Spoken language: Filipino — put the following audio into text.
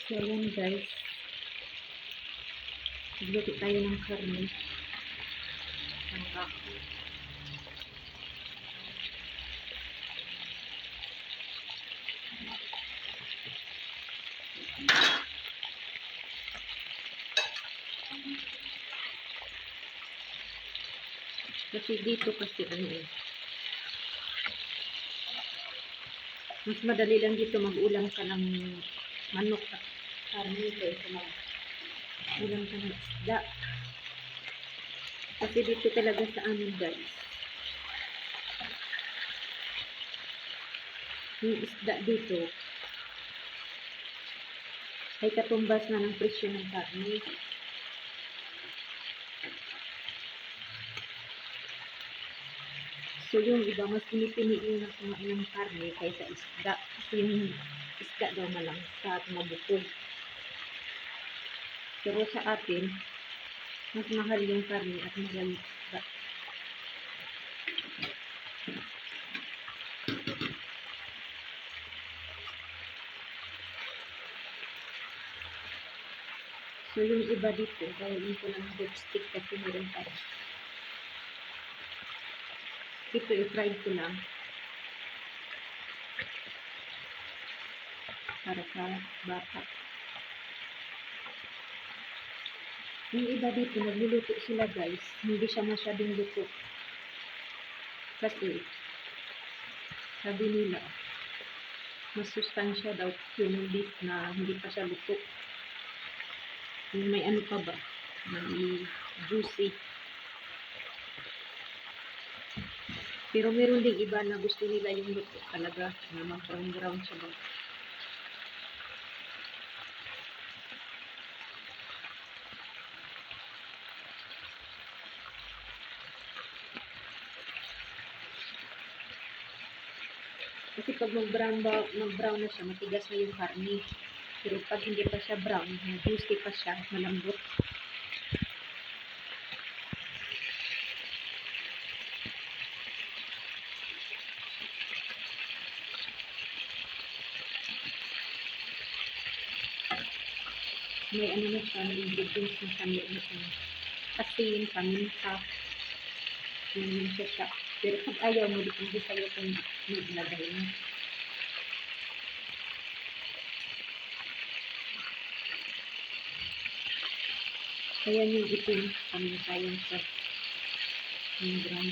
So, yan guys. Magluto tayo ng karne. Ang bako. Kasi dito kasi mas madali lang dito mag-ulam ka ng manok at karne kaysa mag-ulam ka ng isda. Kasi dito talaga sa amin guys, yung isda dito ay katumbas na ng presyo ng karne. So yung iba mas pinipili na kumain ng karne kaysa isda. Kasi yung isda daw malangsa at mabukog. Pero sa atin, mas mahal yung karne at mahal yung isda. So yung iba dito, gawin ko ng beef stick kasi meron tayo. Ito i-fried ko lang. Para sa bata. Yung iba dito, nagluluto sila guys. Hindi siya masyadong luto. Kasi, sabi nila, mas sustansya daw yung beef na hindi pa siya luto. Yung may ano pa ba? May juicy. Pero meron ding iba na gusto nila yung luto talaga na mag-brown-brown siya ba. Kasi pag mag-brown na siya, matigas na yung karne. Pero pag hindi pa siya brown, juicy pa siya, malambot. May ano na siya, may ingredients na siya, may asin, paminta, yung siya. Pero pag ayaw mo, hindi sa'yo kung nilagay mo. Kaya yung itim, paminta yung siya, yung brown.